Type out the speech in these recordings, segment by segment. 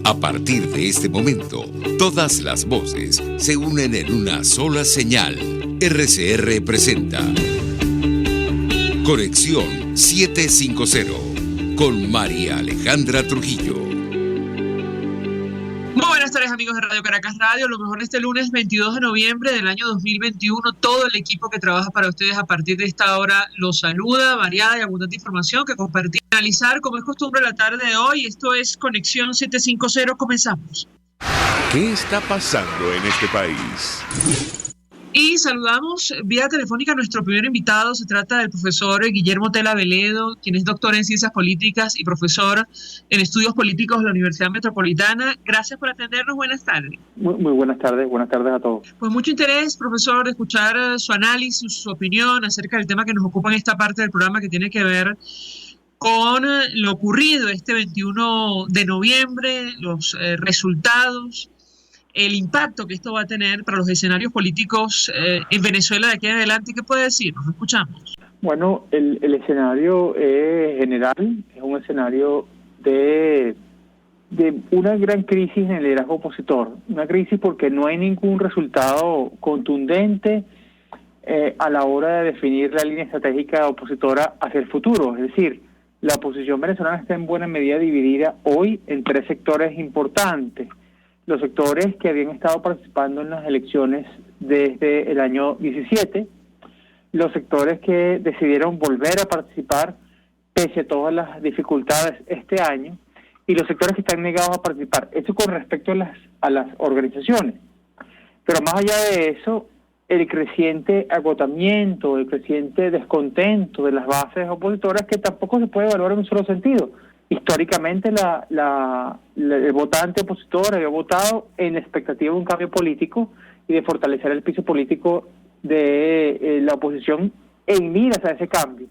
A partir de este momento, todas las voces se unen en una sola señal. RCR presenta Conexión 750 con María Alejandra Trujillo. Muy buenas tardes, amigos de Radio Caracas Radio. Lo mejor este lunes 22 de noviembre del año 2021. Todo el equipo que trabaja para ustedes a partir de esta hora los saluda. Variada y abundante información que compartir y analizar como es costumbre la tarde de hoy. Esto es Conexión 750. Comenzamos. ¿Qué está pasando en este país? Y saludamos vía telefónica a nuestro primer invitado. Se trata del profesor Guillermo Tela Veledo, quien es doctor en Ciencias Políticas y profesor en Estudios Políticos de la Universidad Metropolitana. Gracias por atendernos. Buenas tardes. Muy buenas tardes. Buenas tardes a todos. Pues mucho interés, profesor, de escuchar su análisis, su opinión acerca del tema que nos ocupa en esta parte del programa, que tiene que ver con lo ocurrido este 21 de noviembre, los resultados, el impacto que esto va a tener para los escenarios políticos en Venezuela de aquí en adelante. ¿Qué puede decir? Nos escuchamos. Bueno, el escenario general es un escenario de una gran crisis en el liderazgo opositor. Una crisis porque no hay ningún resultado contundente a la hora de definir la línea estratégica opositora hacia el futuro. Es decir, la oposición venezolana está en buena medida dividida hoy en tres sectores importantes. Los sectores que habían estado participando en las elecciones desde el año 17, los sectores que decidieron volver a participar pese a todas las dificultades este año, y los sectores que están negados a participar. Esto con respecto a las organizaciones. Pero más allá de eso, el creciente agotamiento, el creciente descontento de las bases opositoras, que tampoco se puede evaluar en un solo sentido. Históricamente el votante opositor había votado en expectativa de un cambio político y de fortalecer el piso político de la oposición en miras a ese cambio.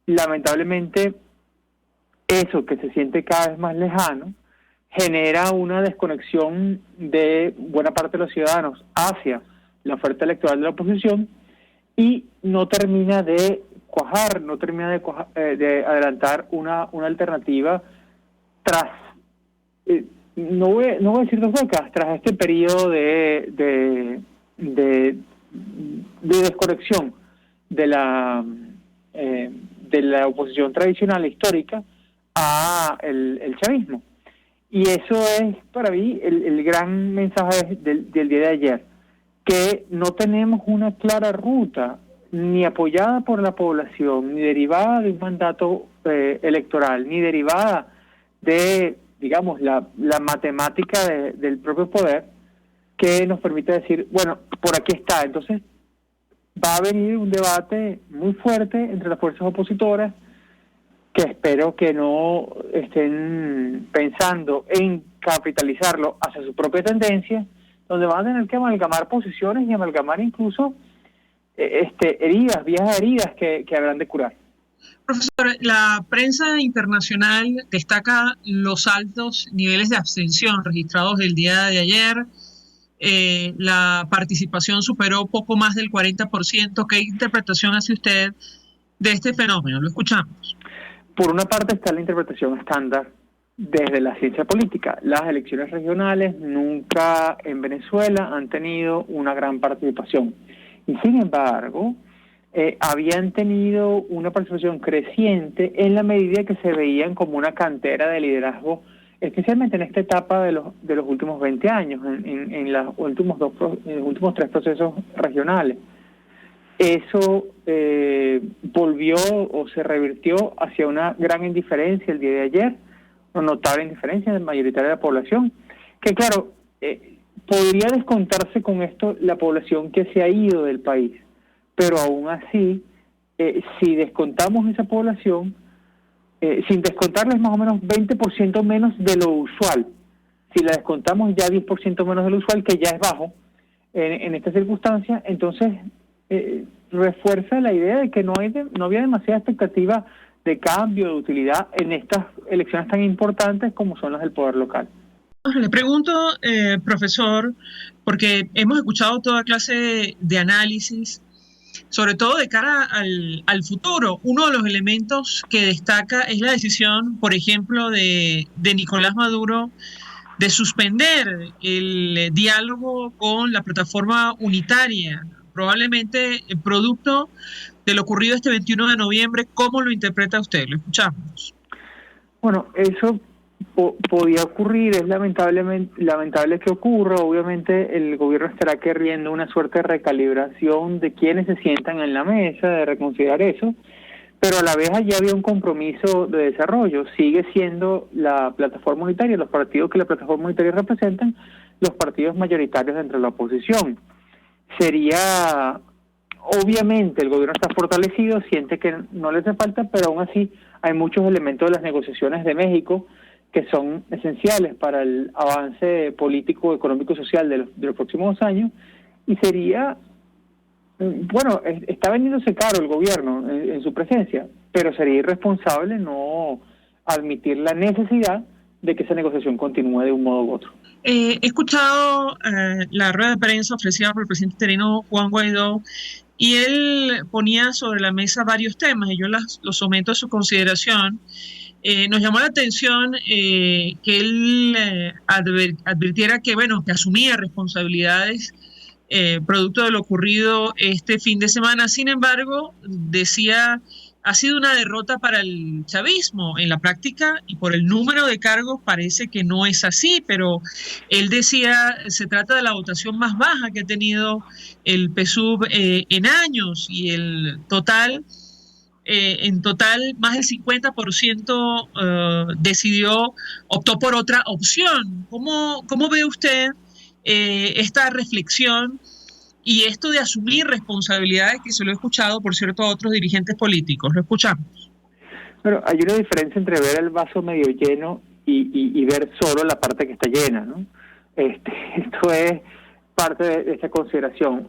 Lamentablemente, eso que se siente cada vez más lejano genera una desconexión de buena parte de los ciudadanos hacia la oferta electoral de la oposición y no termina de cuajar, de adelantar una alternativa tras, no voy a decir 2 décadas, tras este periodo de desconexión de la oposición tradicional e histórica a el chavismo. Y eso es para mí el gran mensaje del día de ayer, que no tenemos una clara ruta ni apoyada por la población, ni derivada de un mandato electoral, ni derivada de, digamos, la matemática del propio poder, que nos permite decir, bueno, por aquí está. Entonces va a venir un debate muy fuerte entre las fuerzas opositoras, que espero que no estén pensando en capitalizarlo hacia su propia tendencia, donde van a tener que amalgamar posiciones y amalgamar incluso viejas heridas que habrán de curar. Profesor, la prensa internacional destaca los altos niveles de abstención registrados el día de ayer. La participación superó poco más del 40%. ¿Qué interpretación hace usted de este fenómeno? Lo escuchamos. Por una parte está la interpretación estándar desde la ciencia política. Las elecciones regionales nunca en Venezuela han tenido una gran participación. Y sin embargo, habían tenido una participación creciente en la medida que se veían como una cantera de liderazgo, especialmente en esta etapa de los últimos 20 años, en los últimos 3 procesos regionales. Eso volvió o se revirtió hacia una gran indiferencia el día de ayer, una notable indiferencia mayoritaria de la población, que claro, podría descontarse con esto la población que se ha ido del país, pero aún así, si descontamos esa población, sin descontarles más o menos 20% menos de lo usual, si la descontamos ya 10% menos de lo usual, que ya es bajo en esta circunstancia, entonces refuerza la idea de que no había demasiada expectativa de cambio, de utilidad en estas elecciones tan importantes como son las del poder local. Le pregunto, profesor, porque hemos escuchado toda clase de análisis, sobre todo de cara al futuro. Uno de los elementos que destaca es la decisión, por ejemplo, de Nicolás Maduro de suspender el diálogo con la plataforma unitaria, probablemente producto de lo ocurrido este 21 de noviembre. ¿Cómo lo interpreta usted? Lo escuchamos. Bueno, eso podía ocurrir, es lamentable que ocurra. Obviamente el gobierno estará queriendo una suerte de recalibración de quienes se sientan en la mesa, de reconsiderar eso, pero a la vez allí había un compromiso de desarrollo. Sigue siendo la plataforma unitaria, los partidos que la plataforma unitaria representan, los partidos mayoritarios dentro de la oposición. Sería, obviamente el gobierno está fortalecido, siente que no le hace falta, pero aún así hay muchos elementos de las negociaciones de México que son esenciales para el avance político, económico y social de los próximos años, y sería, bueno, está vendiéndose caro el gobierno en su presencia, pero sería irresponsable no admitir la necesidad de que esa negociación continúe de un modo u otro. He escuchado la rueda de prensa ofrecida por el presidente interino Juan Guaidó, y él ponía sobre la mesa varios temas, y yo los someto a su consideración. Nos llamó la atención que él advirtiera que, bueno, que asumía responsabilidades producto de lo ocurrido este fin de semana. Sin embargo, decía, ha sido una derrota para el chavismo. En la práctica y por el número de cargos parece que no es así, pero él decía, se trata de la votación más baja que ha tenido el PSUV en años, y el total... en total, más del 50% optó por otra opción. ¿Cómo ve usted esta reflexión y esto de asumir responsabilidades, que se lo he escuchado, por cierto, a otros dirigentes políticos? Lo escuchamos. Bueno, hay una diferencia entre ver el vaso medio lleno y ver solo la parte que está llena, ¿no? Esto es parte de esa consideración.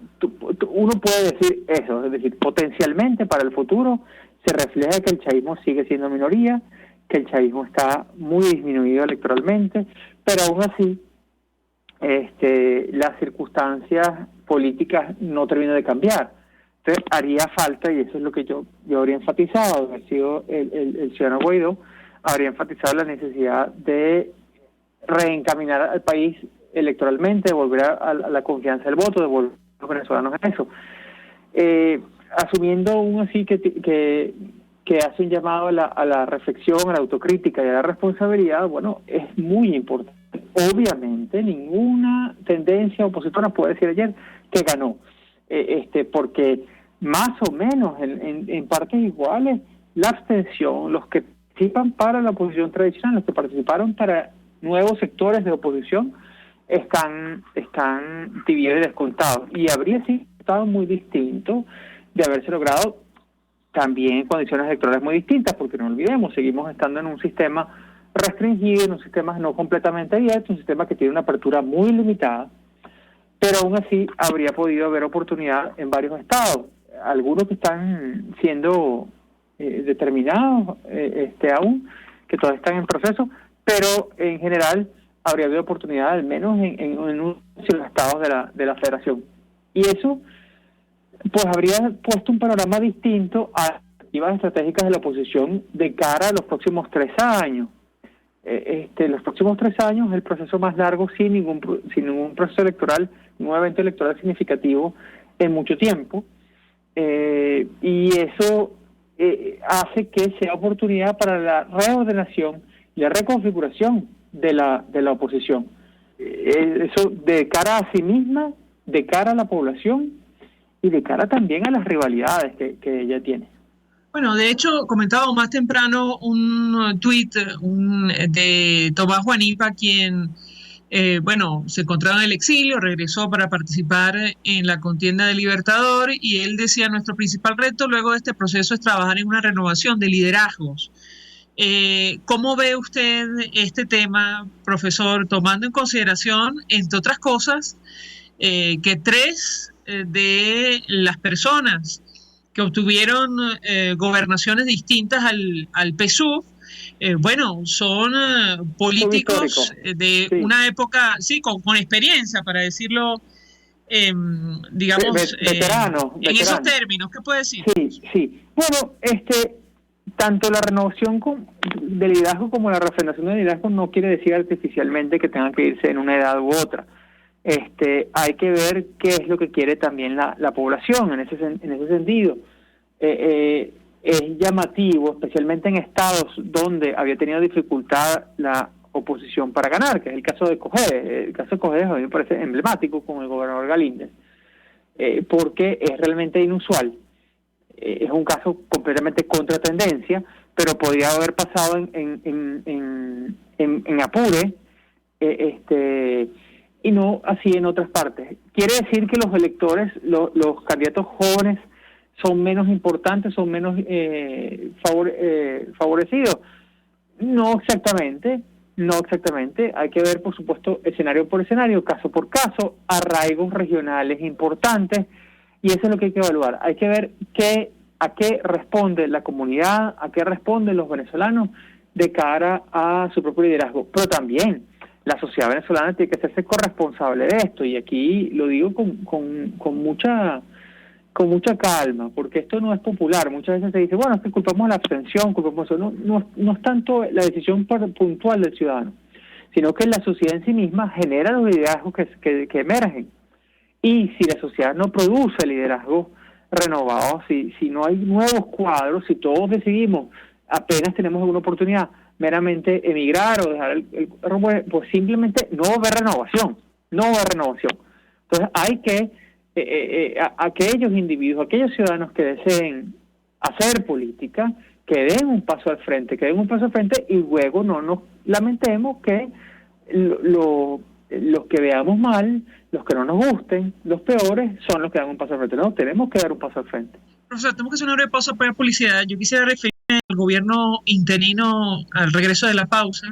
Uno puede decir eso, es decir, potencialmente para el futuro se refleja que el chavismo sigue siendo minoría, que el chavismo está muy disminuido electoralmente, pero aún así las circunstancias políticas no terminan de cambiar. Entonces haría falta, y eso es lo que yo habría enfatizado, ha sido el ciudadano Guaidó, habría enfatizado la necesidad de reencaminar al país electoralmente, de volver a la confianza del voto, de volver a los venezolanos en eso. Asumiendo aún así que hace un llamado a la reflexión, a la autocrítica y a la responsabilidad, bueno, es muy importante. Obviamente ninguna tendencia opositora puede decir ayer que ganó, porque más o menos en partes iguales la abstención, los que participan para la oposición tradicional, los que participaron para nuevos sectores de oposición, están tibios y descontados, y habría sido estado muy distinto de haberse logrado también en condiciones electorales muy distintas, porque no olvidemos, seguimos estando en un sistema restringido, en un sistema no completamente abierto, un sistema que tiene una apertura muy limitada, pero aún así habría podido haber oportunidad en varios estados, algunos que están siendo determinados aún, que todavía están en proceso, pero en general habría habido oportunidad al menos en unos estados de la federación. Y eso pues habría puesto un panorama distinto a las actividades estratégicas de la oposición de cara a los próximos 3 años. Los próximos 3 años es el proceso más largo sin ningún proceso electoral, ningún evento electoral significativo en mucho tiempo, y eso hace que sea oportunidad para la reordenación y la reconfiguración de la oposición. Eso de cara a sí misma, de cara a la población y de cara también a las rivalidades que ella tiene. Bueno, de hecho, comentaba más temprano un tuit de Tomás Guanipa, quien, se encontraba en el exilio, regresó para participar en la contienda del Libertador, y él decía, nuestro principal reto luego de este proceso es trabajar en una renovación de liderazgos. ¿Cómo ve usted este tema, profesor, tomando en consideración, entre otras cosas, que 3 de las personas que obtuvieron gobernaciones distintas al PSUV, son políticos de una época, sí, con experiencia, para decirlo, veteranos. En esos términos, ¿qué puede decir? Sí. Bueno, tanto la renovación del liderazgo como la refrendación del liderazgo no quiere decir artificialmente que tengan que irse en una edad u otra. Hay que ver qué es lo que quiere también la población en ese sentido. Es llamativo, especialmente en estados donde había tenido dificultad la oposición para ganar, que es el caso de Cojedes. El caso de Cojedes a mí me parece emblemático con el gobernador Galíndez, porque es realmente inusual. Es un caso completamente contra tendencia, pero podría haber pasado en Apure, y no así en otras partes. ¿Quiere decir que los electores, los candidatos jóvenes, son menos importantes, son menos favorecidos? No exactamente. Hay que ver, por supuesto, escenario por escenario, caso por caso, arraigos regionales importantes, y eso es lo que hay que evaluar. Hay que ver a qué responde la comunidad, a qué responden los venezolanos de cara a su propio liderazgo. Pero también la sociedad venezolana tiene que hacerse corresponsable de esto, y aquí lo digo con mucha calma, porque esto no es popular. Muchas veces se dice, bueno, es que culpamos la abstención, culpamos eso. No es tanto la decisión puntual del ciudadano, sino que la sociedad en sí misma genera los liderazgos que emergen. Y si la sociedad no produce liderazgos renovados, si no hay nuevos cuadros, si todos decidimos, apenas tenemos alguna oportunidad, meramente emigrar o dejar el rumbo, pues simplemente no va a haber renovación. Entonces hay que aquellos individuos, aquellos ciudadanos que deseen hacer política, que den un paso al frente, y luego no nos lamentemos que los que veamos mal, los que no nos gusten, los peores, son los que dan un paso al frente. No, tenemos que dar un paso al frente. Profesor, tenemos que hacer una breve pausa para publicidad. Yo quisiera referirme al gobierno interino al regreso de la pausa.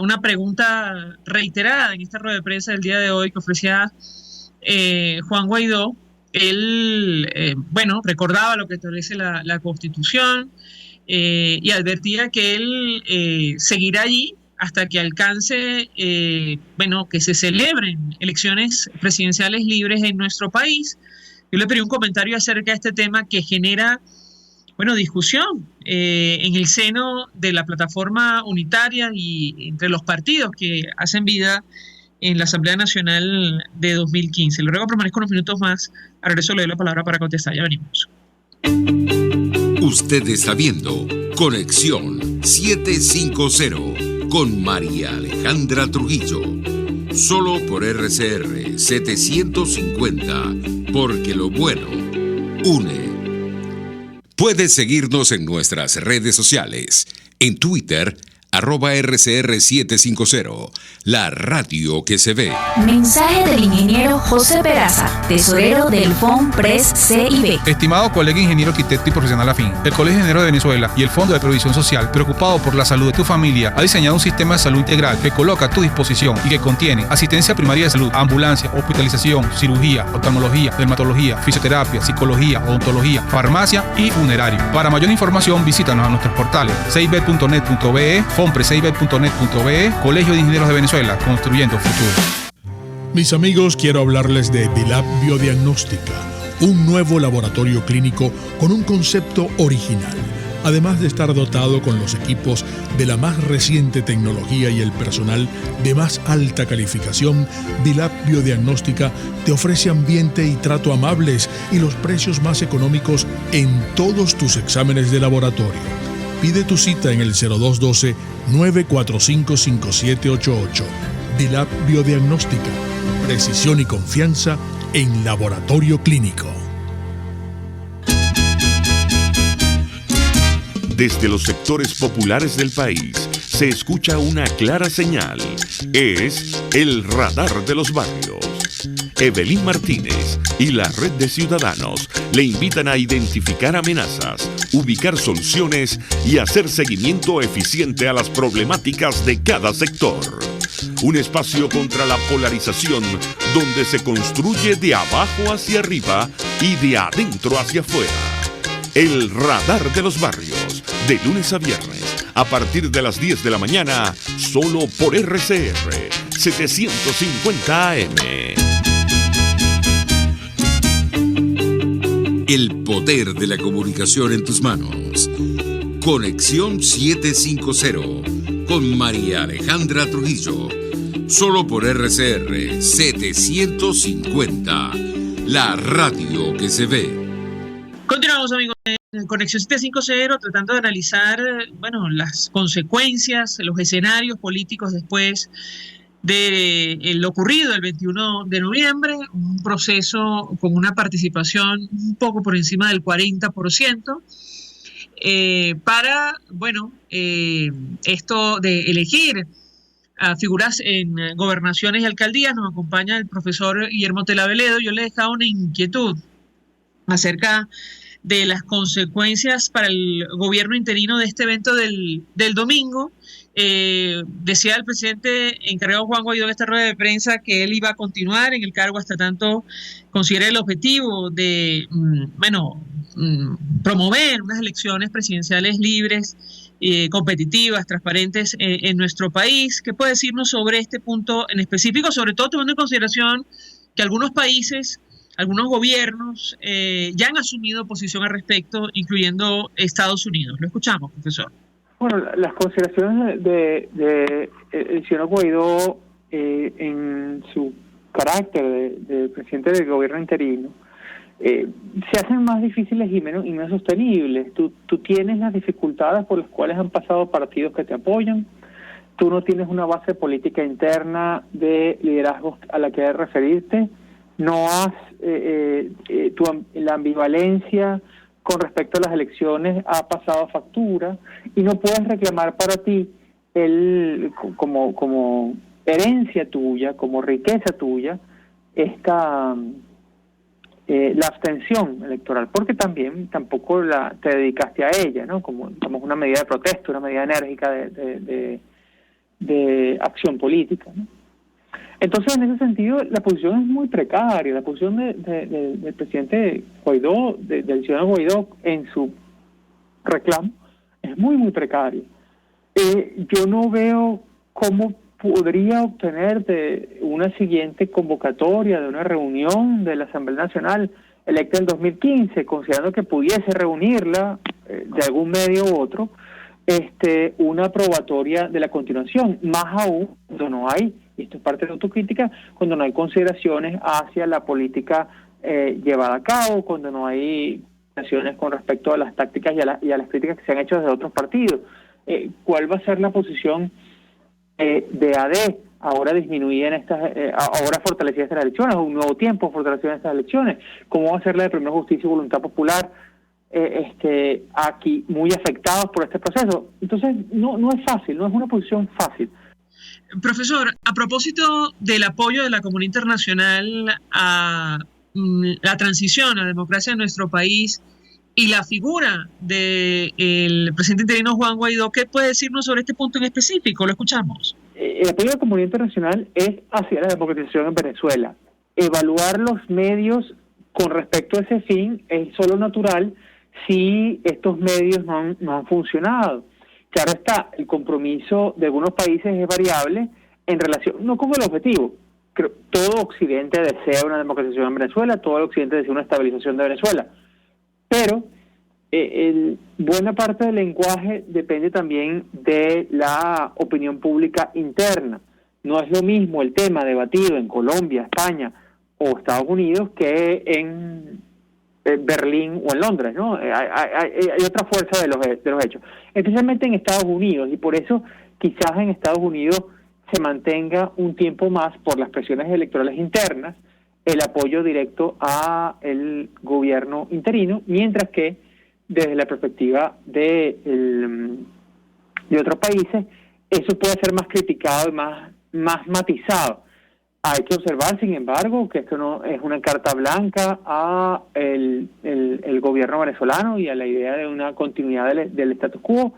Una pregunta reiterada en esta rueda de prensa del día de hoy que ofrecía Juan Guaidó. Él, recordaba lo que establece la Constitución y advertía que él seguirá allí hasta que alcance, que se celebren elecciones presidenciales libres en nuestro país. Yo le pedí un comentario acerca de este tema que genera, discusión en el seno de la plataforma unitaria y entre los partidos que hacen vida en la Asamblea Nacional de 2015. Le ruego permanezca unos minutos más. A regreso le doy la palabra para contestar. Ya venimos. Usted está viendo Conexión 750 con María Alejandra Trujillo. Solo por RCR 750, porque lo bueno une. Puedes seguirnos en nuestras redes sociales. En Twitter, @RCR750, la radio que se ve. Mensaje del ingeniero José Peraza, tesorero del FONPRES CIB. Estimado colega ingeniero arquitecto y profesional afín, el Colegio de Ingenieros de Venezuela y el Fondo de Previsión Social, preocupado por la salud de tu familia, ha diseñado un sistema de salud integral que coloca a tu disposición y que contiene asistencia primaria de salud, ambulancia, hospitalización, cirugía, oftalmología, dermatología, fisioterapia, psicología, odontología, farmacia y funerario. Para mayor información, visítanos a nuestros portales cib.net.be, FONPRESCIB.net.be, Colegio de Ingenieros de Venezuela, construyendo futuro. Mis amigos, quiero hablarles de Dilab Biodiagnóstica, un nuevo laboratorio clínico con un concepto original. Además de estar dotado con los equipos de la más reciente tecnología y el personal de más alta calificación, Dilab Biodiagnóstica te ofrece ambiente y trato amables y los precios más económicos en todos tus exámenes de laboratorio. Pide tu cita en el 0212-945-5788. Dilab Biodiagnóstica. Precisión y confianza en laboratorio clínico. Desde los sectores populares del país se escucha una clara señal. Es el radar de los barrios. Evelyn Martínez y la Red de Ciudadanos le invitan a identificar amenazas, ubicar soluciones y hacer seguimiento eficiente a las problemáticas de cada sector. Un espacio contra la polarización donde se construye de abajo hacia arriba y de adentro hacia afuera. El radar de los barrios, de lunes a viernes, a partir de las 10 de la mañana, solo por RCR 750 AM. El poder de la comunicación en tus manos. Conexión 750 con María Alejandra Trujillo. Solo por RCR 750, la radio que se ve. Continuamos, amigos, en Conexión 750, tratando de analizar, las consecuencias, los escenarios políticos después de lo ocurrido el 21 de noviembre, un proceso con una participación un poco por encima del 40%, para, esto de elegir a figuras en gobernaciones y alcaldías. Nos acompaña el profesor Guillermo Tela Veledo. Yo le he dejado una inquietud acerca de las consecuencias para el gobierno interino de este evento del domingo. Decía el presidente encargado Juan Guaidó en esta rueda de prensa que él iba a continuar en el cargo hasta tanto considere el objetivo de promover unas elecciones presidenciales libres, competitivas, transparentes en nuestro país. ¿Qué puede decirnos sobre este punto en específico? Sobre todo tomando en consideración que algunos países, algunos gobiernos ya han asumido posición al respecto, incluyendo Estados Unidos. Lo escuchamos, profesor. Bueno, las consideraciones de el señor Guaidó en su carácter de presidente del gobierno interino se hacen más difíciles y menos sostenibles. Tú tienes las dificultades por las cuales han pasado partidos que te apoyan. Tú no tienes una base política interna de liderazgo a la que debes referirte. No has la ambivalencia con respecto a las elecciones ha pasado factura y no puedes reclamar para ti como herencia tuya, como riqueza tuya, la abstención electoral, porque tampoco te dedicaste a ella, ¿no? Como una medida de protesta, una medida enérgica de acción política, ¿no? Entonces, en ese sentido, la posición es muy precaria. La posición del presidente Guaidó, del ciudadano Guaidó, en su reclamo, es muy, muy precaria. Yo no veo cómo podría obtener de una siguiente convocatoria de una reunión de la Asamblea Nacional electa en 2015, considerando que pudiese reunirla de algún medio u otro, una probatoria de la continuación, más aún cuando no hay, y esto es parte de la autocrítica, cuando no hay consideraciones hacia la política llevada a cabo, cuando no hay consideraciones con respecto a las tácticas y a las críticas que se han hecho desde otros partidos. ¿Cuál va a ser la posición de AD ahora disminuida ahora fortalecida estas elecciones, un nuevo tiempo fortalecida en estas elecciones? ¿Cómo va a ser la de Primera Justicia y Voluntad Popular aquí muy afectados por este proceso? Entonces no es fácil, no es una posición fácil. Profesor, a propósito del apoyo de la comunidad internacional a la transición a la democracia en nuestro país y la figura del presidente interino Juan Guaidó, ¿qué puede decirnos sobre este punto en específico? Lo escuchamos. El apoyo de la comunidad internacional es hacia la democratización en Venezuela. Evaluar los medios con respecto a ese fin es solo natural si estos medios no han funcionado. Claro está, el compromiso de algunos países es variable en relación, no con el objetivo. Creo, todo Occidente desea una democratización en Venezuela, todo el Occidente desea una estabilización de Venezuela, pero buena parte del lenguaje depende también de la opinión pública interna. No es lo mismo el tema debatido en Colombia, España o Estados Unidos que en Berlín o en Londres, ¿no? Hay otra fuerza de los hechos, especialmente en Estados Unidos, y por eso quizás en Estados Unidos se mantenga un tiempo más por las presiones electorales internas el apoyo directo a el gobierno interino, mientras que desde la perspectiva de otros países eso puede ser más criticado y más matizado. Hay que observar, sin embargo, que esto no es una carta blanca a el gobierno venezolano y a la idea de una continuidad del status quo,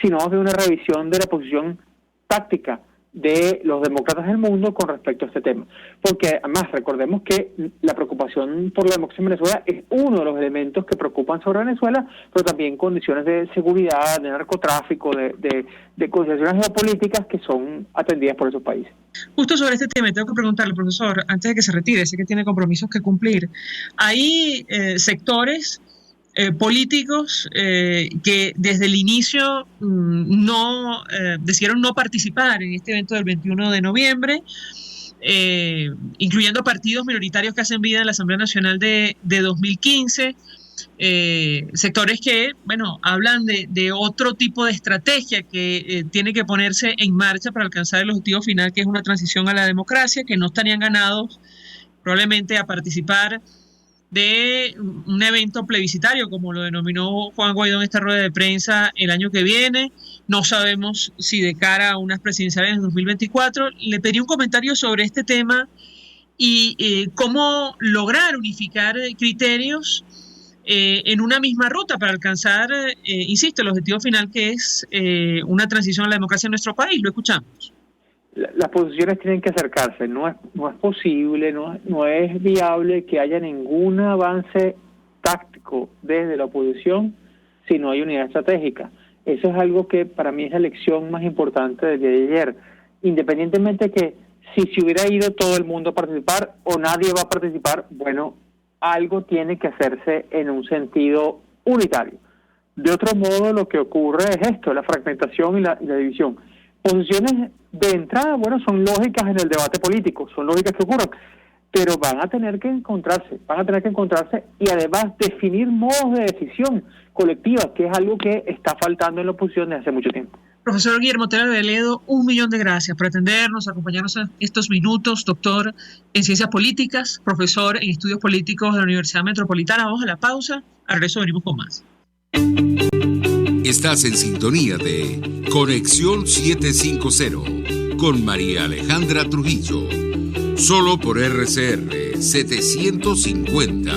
sino de una revisión de la posición táctica de los demócratas del mundo con respecto a este tema. Porque además recordemos que la preocupación por la democracia en Venezuela es uno de los elementos que preocupan sobre Venezuela, pero también condiciones de seguridad, de narcotráfico, de consideraciones geopolíticas que son atendidas por esos países. Justo sobre este tema tengo que preguntarle, profesor, antes de que se retire, sé que tiene compromisos que cumplir. Hay sectores políticos que desde el inicio decidieron no participar en este evento del 21 de noviembre, incluyendo partidos minoritarios que hacen vida en la Asamblea Nacional de 2015, sectores que, hablan de otro tipo de estrategia que tiene que ponerse en marcha para alcanzar el objetivo final, que es una transición a la democracia, que no estarían ganados probablemente a participar de un evento plebiscitario, como lo denominó Juan Guaidó en esta rueda de prensa el año que viene. No sabemos si de cara a unas presidenciales en 2024. Le pedí un comentario sobre este tema y cómo lograr unificar criterios en una misma ruta para alcanzar, insisto, el objetivo final, que es una transición a la democracia en nuestro país. Lo escuchamos. Las posiciones tienen que acercarse, no es posible, no es viable que haya ningún avance táctico desde la oposición si no hay unidad estratégica. Eso es algo que para mí es la lección más importante del día de ayer. Independientemente de que si se hubiera ido todo el mundo a participar o nadie va a participar, algo tiene que hacerse en un sentido unitario. De otro modo, lo que ocurre es esto, la fragmentación y la división. Posiciones de entrada, son lógicas en el debate político, son lógicas que ocurran, pero van a tener que encontrarse y además definir modos de decisión colectiva, que es algo que está faltando en la oposición desde hace mucho tiempo. Profesor Guillermo Otero Arevalo, 1.000.000 de gracias por atendernos, acompañarnos en estos minutos, doctor en Ciencias Políticas, profesor en Estudios Políticos de la Universidad Metropolitana. Vamos a la pausa, al regreso venimos con más. Estás en sintonía de Conexión 750 con María Alejandra Trujillo, solo por RCR 750,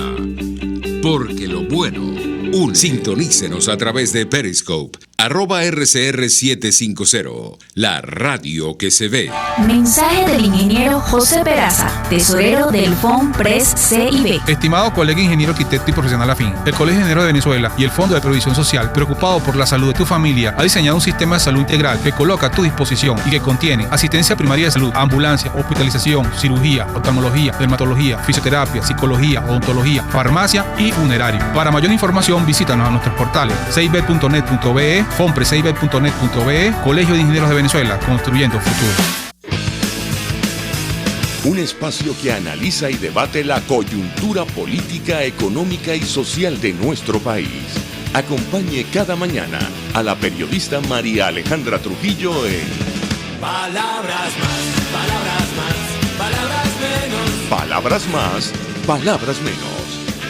porque lo bueno une. Sintonícenos a través de Periscope, @RCR750, la radio que se ve. Mensaje del ingeniero José Peraza, tesorero del FONPRES CIB. Estimado colega ingeniero arquitecto y profesional afín, el Colegio de Ingenieros de Venezuela y el Fondo de Previsión Social, preocupado por la salud de tu familia, ha diseñado un sistema de salud integral que coloca a tu disposición y que contiene asistencia primaria de salud, ambulancia, hospitalización, cirugía, oftalmología, dermatología, fisioterapia, psicología, odontología, farmacia y funerario. Para mayor información, visítanos a nuestros portales cib.net.be, fonprescib.net.be, Colegio de Ingenieros de Venezuela, construyendo futuro. Un espacio que analiza y debate la coyuntura política, económica y social de nuestro país. Acompañe cada mañana a la periodista María Alejandra Trujillo en Palabras más, palabras más, palabras menos. Palabras más, palabras menos.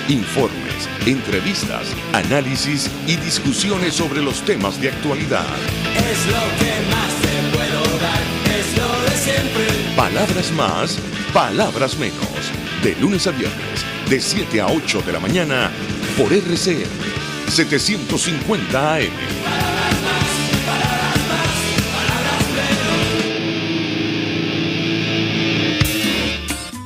Informes, entrevistas, análisis y discusiones sobre los temas de actualidad. Es lo que más te puedo dar, es lo de siempre. Palabras más, palabras menos. De lunes a viernes, de 7 a 8 de la mañana, por RCR 750 AM. Palabras más, palabras más, palabras menos.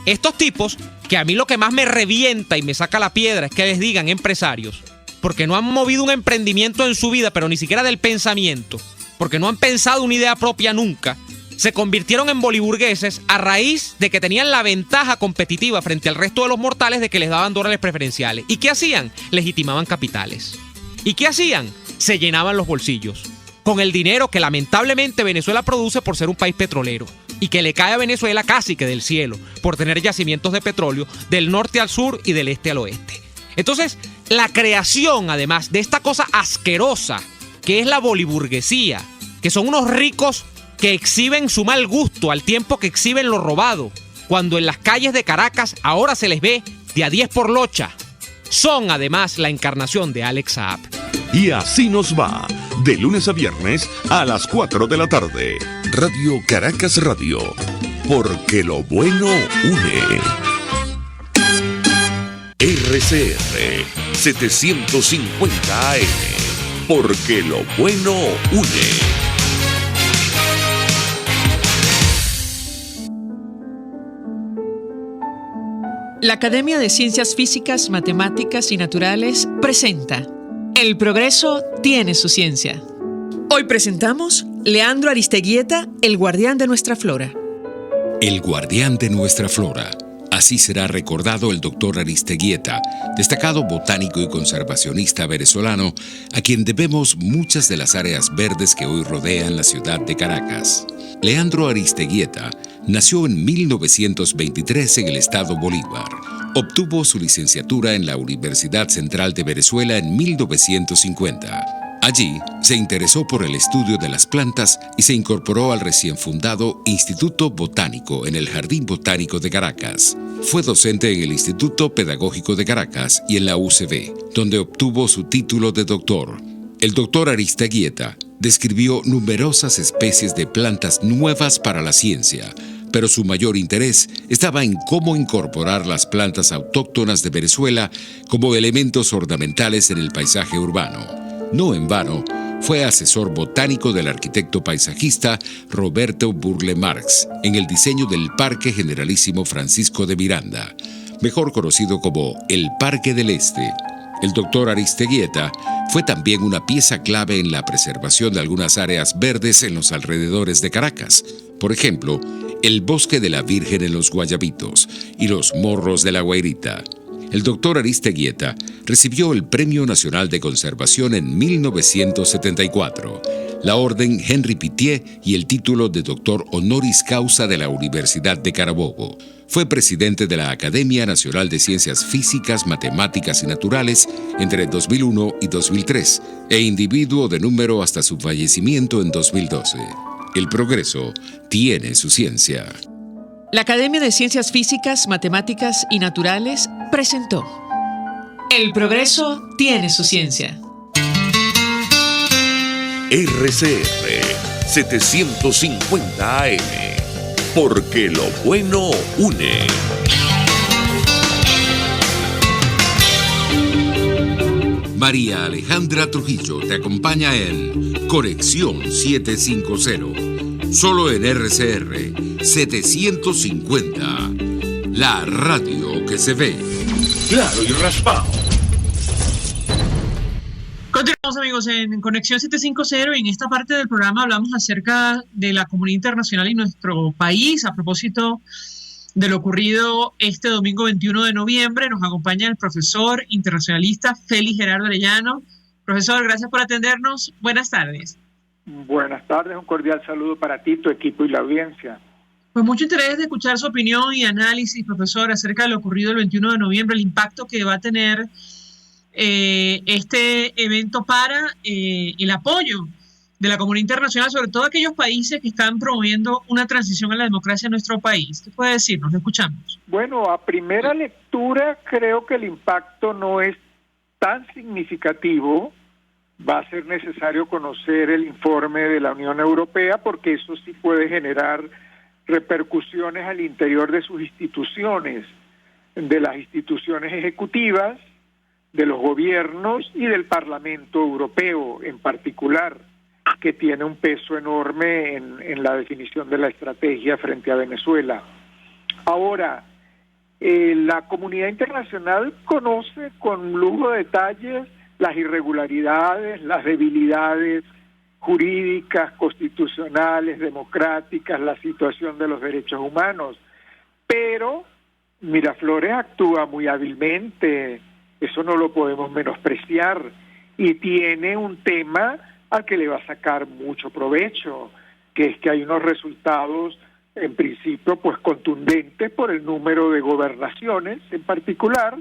Estos tipos, que a mí lo que más me revienta y me saca la piedra es que les digan empresarios, porque no han movido un emprendimiento en su vida, pero ni siquiera del pensamiento, porque no han pensado una idea propia nunca, se convirtieron en boliburgueses a raíz de que tenían la ventaja competitiva frente al resto de los mortales de que les daban dólares preferenciales. ¿Y qué hacían? Legitimaban capitales. ¿Y qué hacían? Se llenaban los bolsillos con el dinero que lamentablemente Venezuela produce por ser un país petrolero y que le cae a Venezuela casi que del cielo por tener yacimientos de petróleo del norte al sur y del este al oeste. Entonces, la creación, además, de esta cosa asquerosa que es la boliburguesía, que son unos ricos que exhiben su mal gusto al tiempo que exhiben lo robado, cuando en las calles de Caracas ahora se les ve de a 10 por locha, son además la encarnación de Alex Saab. Y así nos va, de lunes a viernes a las 4 de la tarde. Radio Caracas Radio, porque lo bueno une. RCR 750 AM, porque lo bueno une. La Academia de Ciencias Físicas, Matemáticas y Naturales presenta El progreso tiene su ciencia. Hoy presentamos Leandro Aristeguieta, el guardián de nuestra flora. El guardián de nuestra flora. Así será recordado el doctor Aristeguieta, destacado botánico y conservacionista venezolano, a quien debemos muchas de las áreas verdes que hoy rodean la ciudad de Caracas. Leandro Aristeguieta nació en 1923 en el estado Bolívar. Obtuvo su licenciatura en la Universidad Central de Venezuela en 1950. Allí se interesó por el estudio de las plantas y se incorporó al recién fundado Instituto Botánico en el Jardín Botánico de Caracas. Fue docente en el Instituto Pedagógico de Caracas y en la UCB, donde obtuvo su título de doctor. El doctor Aristeguieta describió numerosas especies de plantas nuevas para la ciencia, pero su mayor interés estaba en cómo incorporar las plantas autóctonas de Venezuela como elementos ornamentales en el paisaje urbano. No en vano, fue asesor botánico del arquitecto paisajista Roberto Burle Marx en el diseño del Parque Generalísimo Francisco de Miranda, mejor conocido como el Parque del Este. El doctor Aristeguieta fue también una pieza clave en la preservación de algunas áreas verdes en los alrededores de Caracas. Por ejemplo, el Bosque de la Virgen en los Guayabitos y los Morros de la Guairita. El doctor Aristeguieta recibió el Premio Nacional de Conservación en 1974, la Orden Henri Pittier y el título de doctor honoris causa de la Universidad de Carabobo. Fue presidente de la Academia Nacional de Ciencias Físicas, Matemáticas y Naturales entre 2001 y 2003 e individuo de número hasta su fallecimiento en 2012. El progreso tiene su ciencia. La Academia de Ciencias Físicas, Matemáticas y Naturales presentó El progreso tiene su ciencia. RCR 750 AM, porque lo bueno une. María Alejandra Trujillo te acompaña en Conexión 750, solo en RCR 750, la radio que se ve. Claro y raspado. Continuamos, amigos, en Conexión 750 y en esta parte del programa hablamos acerca de la comunidad internacional y nuestro país. A propósito de lo ocurrido este domingo 21 de noviembre, nos acompaña el profesor internacionalista Félix Gerardo Arellano. Profesor, gracias por atendernos. Buenas tardes. Buenas tardes, un cordial saludo para ti, tu equipo y la audiencia. Pues mucho interés de escuchar su opinión y análisis, profesor, acerca de lo ocurrido el 21 de noviembre, el impacto que va a tener este evento para el apoyo de la comunidad internacional, sobre todo aquellos países que están promoviendo una transición a la democracia en nuestro país. ¿Qué puede decirnos? Lo escuchamos. Bueno, a primera lectura creo que el impacto no es tan significativo. Va a ser necesario conocer el informe de la Unión Europea porque eso sí puede generar repercusiones al interior de sus instituciones, de las instituciones ejecutivas, de los gobiernos y del Parlamento Europeo en particular, que tiene un peso enorme en la definición de la estrategia frente a Venezuela. Ahora, la comunidad internacional conoce con lujo de detalles las irregularidades, las debilidades jurídicas, constitucionales, democráticas, la situación de los derechos humanos. Pero Miraflores actúa muy hábilmente, eso no lo podemos menospreciar, y tiene un tema al que le va a sacar mucho provecho, que es que hay unos resultados, en principio, pues contundentes por el número de gobernaciones en particular,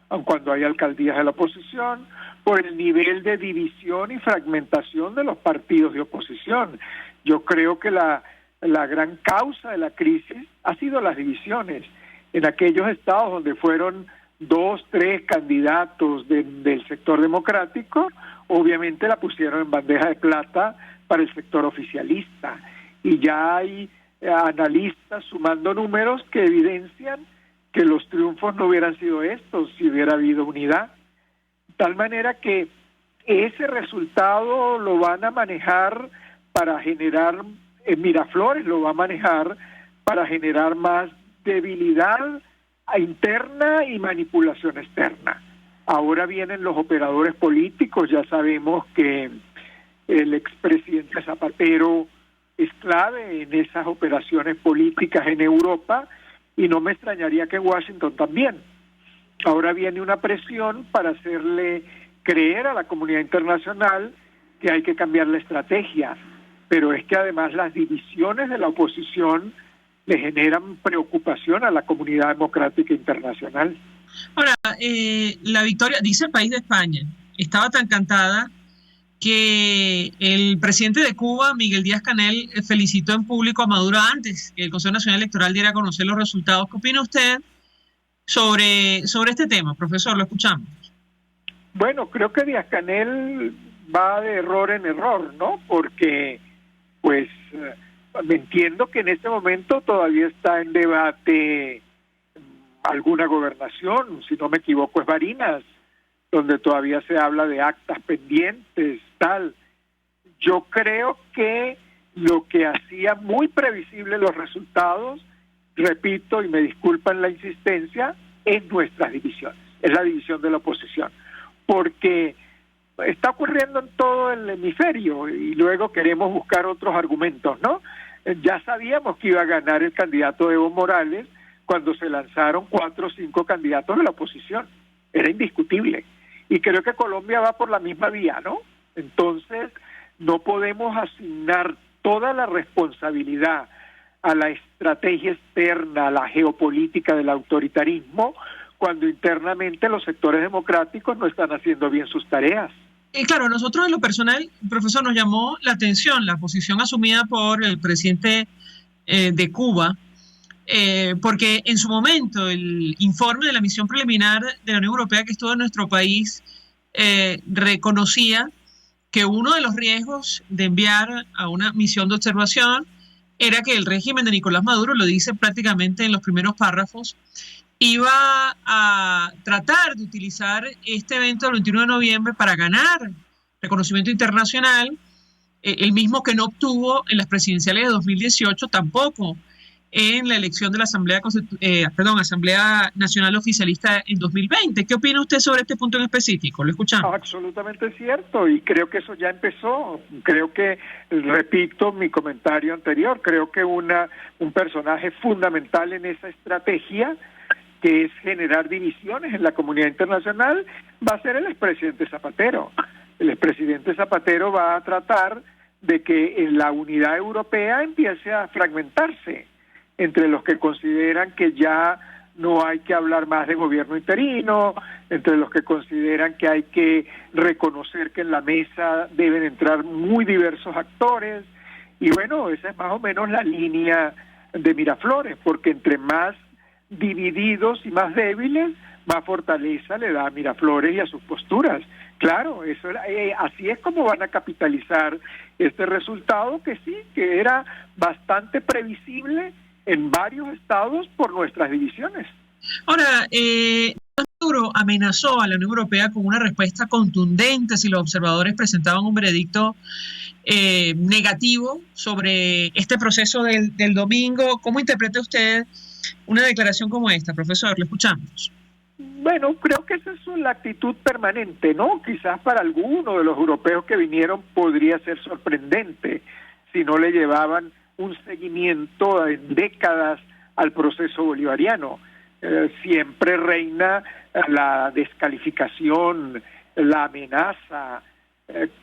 aun cuando hay alcaldías de la oposición, por el nivel de división y fragmentación de los partidos de oposición. Yo creo que la gran causa de la crisis ha sido las divisiones. En aquellos estados donde fueron 2, 3 candidatos del sector democrático, obviamente la pusieron en bandeja de plata para el sector oficialista. Y ya hay analistas sumando números que evidencian que los triunfos no hubieran sido estos si hubiera habido unidad. De tal manera que ese resultado lo van a manejar para generar, Miraflores lo va a manejar para generar más debilidad interna y manipulación externa. Ahora vienen los operadores políticos, ya sabemos que el expresidente Zapatero es clave en esas operaciones políticas en Europa, y no me extrañaría que en Washington también. Ahora viene una presión para hacerle creer a la comunidad internacional que hay que cambiar la estrategia, pero es que además las divisiones de la oposición le generan preocupación a la comunidad democrática internacional. Ahora, la victoria, dice el país de España, estaba tan cantada que el presidente de Cuba, Miguel Díaz-Canel, felicitó en público a Maduro antes que el Consejo Nacional Electoral diera a conocer los resultados. ¿Qué opina usted sobre este tema, profesor? Lo escuchamos. Bueno, creo que Díaz-Canel va de error en error, ¿no? Porque, pues, me entiendo que en este momento todavía está en debate alguna gobernación, si no me equivoco es Barinas, donde todavía se habla de actas pendientes, tal. Yo creo que lo que hacía muy previsible los resultados, repito, y me disculpan la insistencia, es nuestras divisiones, es la división de la oposición, porque está ocurriendo en todo el hemisferio y luego queremos buscar otros argumentos, ¿no? Ya sabíamos que iba a ganar el candidato Evo Morales cuando se lanzaron 4 o 5 candidatos de la oposición, era indiscutible. Y creo que Colombia va por la misma vía, ¿no? Entonces, no podemos asignar toda la responsabilidad a la estrategia externa, a la geopolítica del autoritarismo, cuando internamente los sectores democráticos no están haciendo bien sus tareas. Claro, nosotros en lo personal, profesor, nos llamó la atención la posición asumida por el presidente de Cuba, porque en su momento el informe de la misión preliminar de la Unión Europea que estuvo en nuestro país reconocía que uno de los riesgos de enviar a una misión de observación era que el régimen de Nicolás Maduro, lo dice prácticamente en los primeros párrafos, iba a tratar de utilizar este evento del 21 de noviembre para ganar reconocimiento internacional, el mismo que no obtuvo en las presidenciales de 2018, tampoco en la elección de la Asamblea Nacional Oficialista en 2020. ¿Qué opina usted sobre este punto en específico? Lo escuchamos. Absolutamente cierto, y creo que eso ya empezó. Creo que, repito mi comentario anterior, creo que un personaje fundamental en esa estrategia, que es generar divisiones en la comunidad internacional, va a ser el expresidente Zapatero. El expresidente Zapatero va a tratar de que la unidad europea empiece a fragmentarse entre los que consideran que ya no hay que hablar más de gobierno interino, entre los que consideran que hay que reconocer que en la mesa deben entrar muy diversos actores, y bueno, esa es más o menos la línea de Miraflores, porque entre más divididos y más débiles, más fortaleza le da a Miraflores y a sus posturas. Claro, eso así es como van a capitalizar este resultado, que sí, que era bastante previsible en varios estados por nuestras divisiones. Ahora, Maduro amenazó a la Unión Europea con una respuesta contundente si los observadores presentaban un veredicto negativo sobre este proceso del domingo. ¿Cómo interpreta usted una declaración como esta, profesor? Le escuchamos. Bueno, creo que esa es la actitud permanente, ¿no? Quizás para alguno de los europeos que vinieron podría ser sorprendente si no le llevaban un seguimiento en décadas al proceso bolivariano. Siempre reina la descalificación, la amenaza,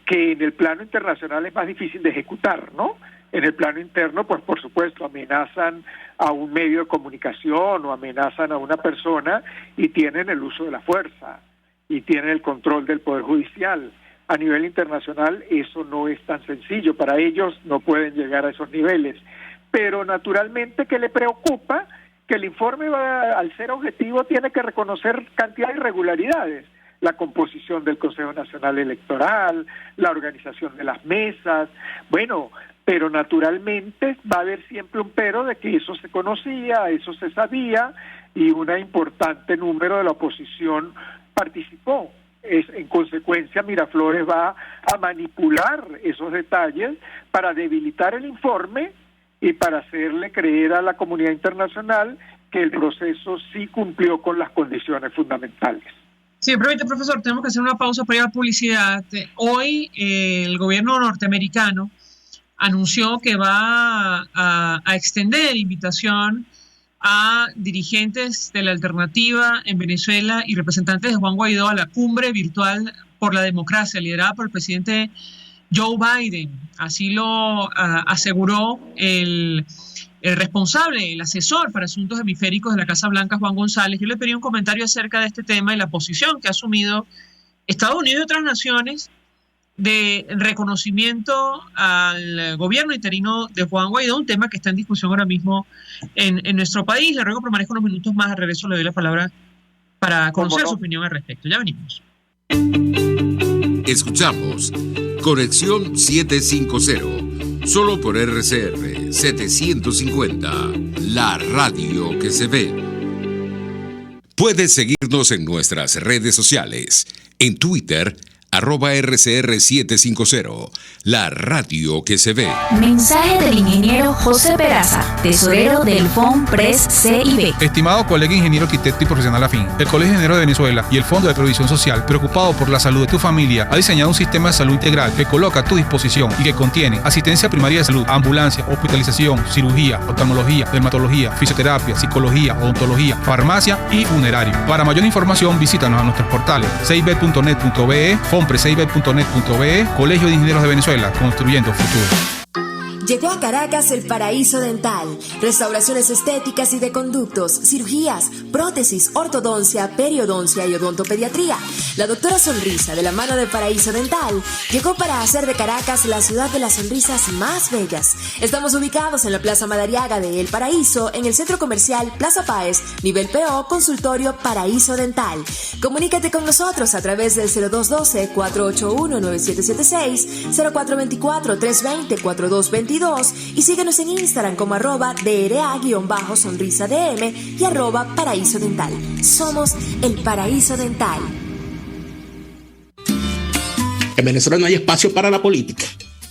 que en el plano internacional es más difícil de ejecutar, ¿no? En el plano interno, pues por supuesto, amenazan a un medio de comunicación o amenazan a una persona y tienen el uso de la fuerza y tienen el control del Poder Judicial. A nivel internacional eso no es tan sencillo, para ellos no pueden llegar a esos niveles. Pero naturalmente, ¿qué le preocupa? Que el informe, al ser objetivo, tiene que reconocer cantidad de irregularidades. La composición del Consejo Nacional Electoral, la organización de las mesas, bueno, pero naturalmente va a haber siempre un pero de que eso se conocía, eso se sabía, y un importante número de la oposición participó. En consecuencia, Miraflores va a manipular esos detalles para debilitar el informe y para hacerle creer a la comunidad internacional que el proceso sí cumplió con las condiciones fundamentales. Sí, me permite, profesor, tenemos que hacer una pausa para ir a publicidad. Hoy el gobierno norteamericano anunció que va a extender invitación a dirigentes de la alternativa en Venezuela y representantes de Juan Guaidó a la cumbre virtual por la democracia, liderada por el presidente Joe Biden. Así lo aseguró el responsable, el asesor para asuntos hemisféricos de la Casa Blanca, Juan González. Yo le pedí un comentario acerca de este tema y la posición que ha asumido Estados Unidos y otras naciones de reconocimiento al gobierno interino de Juan Guaidó, un tema que está en discusión ahora mismo en nuestro país. Le ruego permanezca unos minutos más, al regreso le doy la palabra para conocer su opinión al respecto. Ya venimos. Escuchamos Conexión 750, solo por RCR 750, la radio que se ve. Puedes seguirnos en nuestras redes sociales, en Twitter, @RCR750, la radio que se ve. Mensaje del ingeniero José Peraza, tesorero del FONPRES CIB. Estimado colega ingeniero arquitecto y profesional afín, el Colegio de Ingenieros de Venezuela y el Fondo de Previsión Social, preocupado por la salud de tu familia, ha diseñado un sistema de salud integral que coloca a tu disposición y que contiene asistencia primaria de salud, ambulancia, hospitalización, cirugía, oftalmología, dermatología, fisioterapia, psicología, odontología, farmacia y funerario. Para mayor información, visítanos a nuestros portales cib.net.be, fonpresib.net.be, Colegio de Ingenieros de Venezuela, construyendo futuro. Llegó a Caracas el Paraíso Dental. Restauraciones estéticas y de conductos, cirugías, prótesis, ortodoncia, periodoncia y odontopediatría. La doctora Sonrisa, de la mano de Paraíso Dental, llegó para hacer de Caracas la ciudad de las sonrisas más bellas. Estamos ubicados en la Plaza Madariaga de El Paraíso, en el Centro Comercial Plaza Páez, nivel PO, consultorio Paraíso Dental. Comunícate con nosotros a través del 0212-481-9776, 0424-320-4222 y síguenos en Instagram como @DRA_sonrisadm y @Paraíso Dental. Somos el Paraíso Dental. En Venezuela no hay espacio para la política.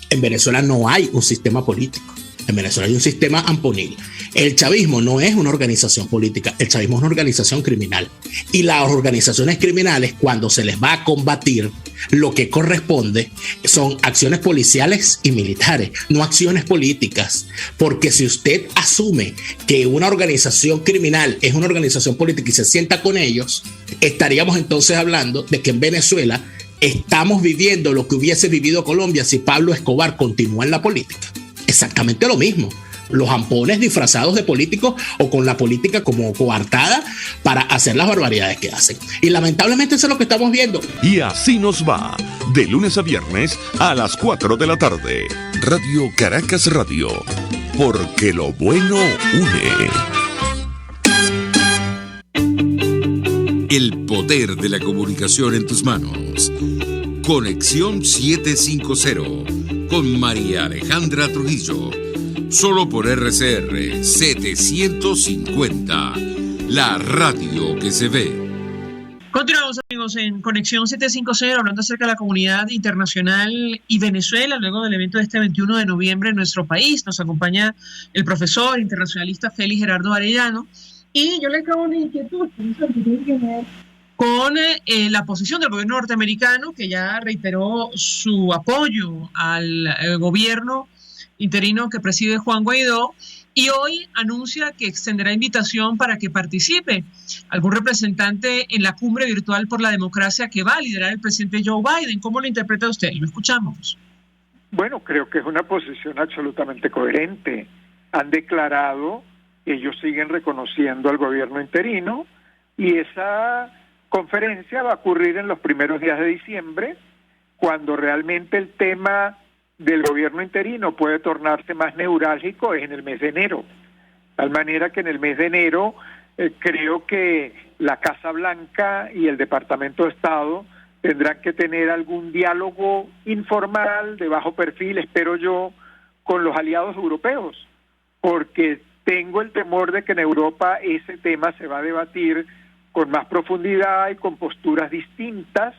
En Venezuela no hay un sistema político. En Venezuela hay un sistema amponil. El chavismo no es una organización política, el chavismo es una organización criminal. Y las organizaciones criminales, cuando se les va a combatir, lo que corresponde son acciones policiales y militares, no acciones políticas. Porque si usted asume que una organización criminal es una organización política y se sienta con ellos, estaríamos entonces hablando de que en Venezuela estamos viviendo lo que hubiese vivido Colombia si Pablo Escobar continúa en la política. Exactamente lo mismo. Los ampones disfrazados de políticos o con la política como coartada para hacer las barbaridades que hacen. Y lamentablemente eso es lo que estamos viendo. Y así nos va, de lunes a viernes a las 4 de la tarde. Radio Caracas Radio, porque lo bueno une. El poder de la comunicación en tus manos. Conexión 750 con María Alejandra Trujillo. Solo por RCR 750, la radio que se ve. Continuamos, amigos, en Conexión 750, hablando acerca de la comunidad internacional y Venezuela, luego del evento de este 21 de noviembre en nuestro país. Nos acompaña el profesor internacionalista Félix Gerardo Arellano. Y yo le acabo una inquietud que tiene que ver con la posición del gobierno norteamericano, que ya reiteró su apoyo al gobierno interino que preside Juan Guaidó, y hoy anuncia que extenderá invitación para que participe algún representante en la cumbre virtual por la democracia que va a liderar el presidente Joe Biden. ¿Cómo lo interpreta usted? Lo escuchamos. Bueno, creo que es una posición absolutamente coherente. Han declarado que ellos siguen reconociendo al gobierno interino y esa conferencia va a ocurrir en los primeros días de diciembre, cuando realmente el tema del gobierno interino puede tornarse más neurálgico es en el mes de enero. De tal manera que en el mes de enero creo que la Casa Blanca y el Departamento de Estado tendrán que tener algún diálogo informal, de bajo perfil, espero yo, con los aliados europeos, porque tengo el temor de que en Europa ese tema se va a debatir con más profundidad y con posturas distintas,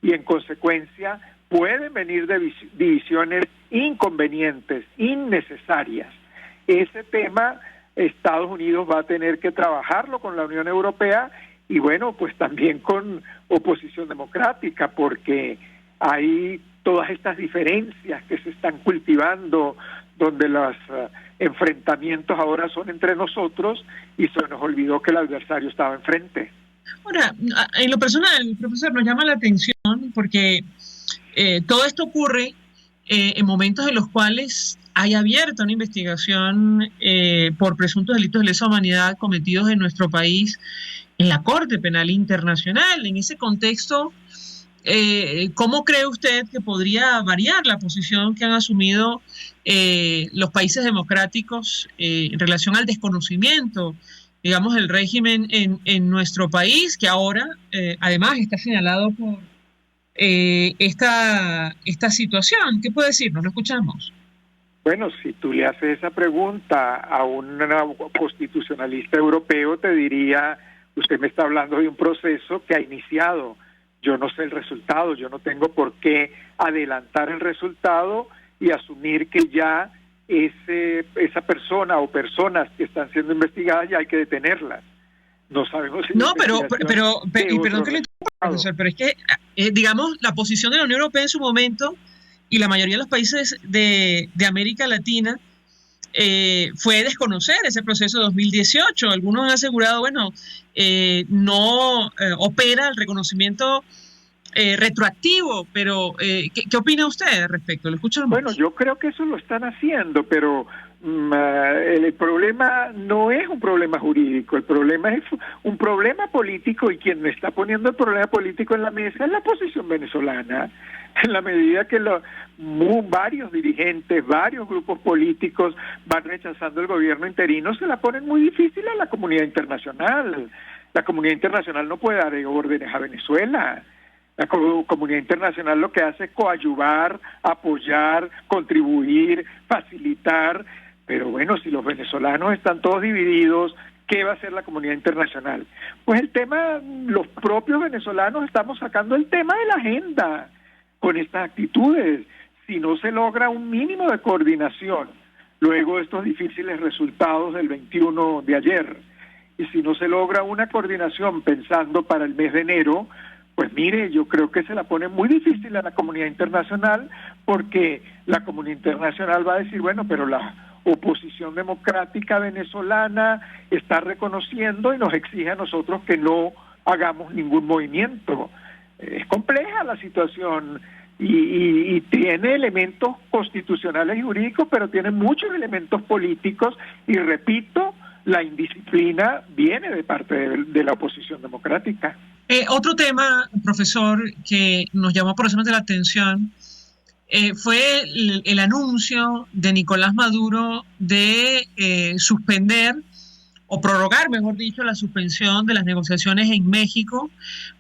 y en consecuencia pueden venir de divisiones inconvenientes, innecesarias. Ese tema Estados Unidos va a tener que trabajarlo con la Unión Europea y bueno, pues también con oposición democrática, porque hay todas estas diferencias que se están cultivando donde los enfrentamientos ahora son entre nosotros y se nos olvidó que el adversario estaba enfrente. Ahora, en lo personal, profesor, nos llama la atención porque todo esto ocurre en momentos en los cuales hay abierta una investigación por presuntos delitos de lesa humanidad cometidos en nuestro país en la Corte Penal Internacional. En ese contexto, ¿cómo cree usted que podría variar la posición que han asumido los países democráticos en relación al desconocimiento, digamos, del régimen en nuestro país, que ahora además está señalado por esta situación? ¿Qué puede decirnos? Lo escuchamos. Bueno, si tú le haces esa pregunta a un constitucionalista europeo, te diría, usted me está hablando de un proceso que ha iniciado. Yo no sé el resultado, yo no tengo por qué adelantar el resultado y asumir que ya esa persona o personas que están siendo investigadas ya hay que detenerlas. No sabemos si... No, pero perdón que le interrumpa, profesor, pero es que, digamos, la posición de la Unión Europea en su momento y la mayoría de los países de América Latina fue desconocer ese proceso de 2018. Algunos han asegurado, bueno, no opera el reconocimiento retroactivo, pero ¿qué opina usted al respecto? ¿Lo escuchamos? Bueno, yo creo que eso lo están haciendo, pero el problema no es un problema jurídico, el problema es un problema político, y quien está poniendo el problema político en la mesa es la oposición venezolana. En la medida que varios dirigentes, varios grupos políticos van rechazando el gobierno interino, se la ponen muy difícil a la comunidad internacional. La comunidad internacional no puede dar órdenes a Venezuela. La comunidad internacional lo que hace es coadyuvar, apoyar, contribuir, facilitar. Pero bueno, si los venezolanos están todos divididos, ¿qué va a hacer la comunidad internacional? Pues los propios venezolanos estamos sacando el tema de la agenda con estas actitudes. Si no se logra un mínimo de coordinación luego de estos difíciles resultados del 21 de ayer, y si no se logra una coordinación pensando para el mes de enero, pues mire, yo creo que se la pone muy difícil a la comunidad internacional, porque la comunidad internacional va a decir, bueno, pero la oposición democrática venezolana está reconociendo y nos exige a nosotros que no hagamos ningún movimiento. Es compleja la situación y tiene elementos constitucionales y jurídicos, pero tiene muchos elementos políticos, y repito, la indisciplina viene de parte de la oposición democrática. Otro tema, profesor, que nos llamó poderosamente la atención fue el anuncio de Nicolás Maduro de suspender o prorrogar, mejor dicho, la suspensión de las negociaciones en México,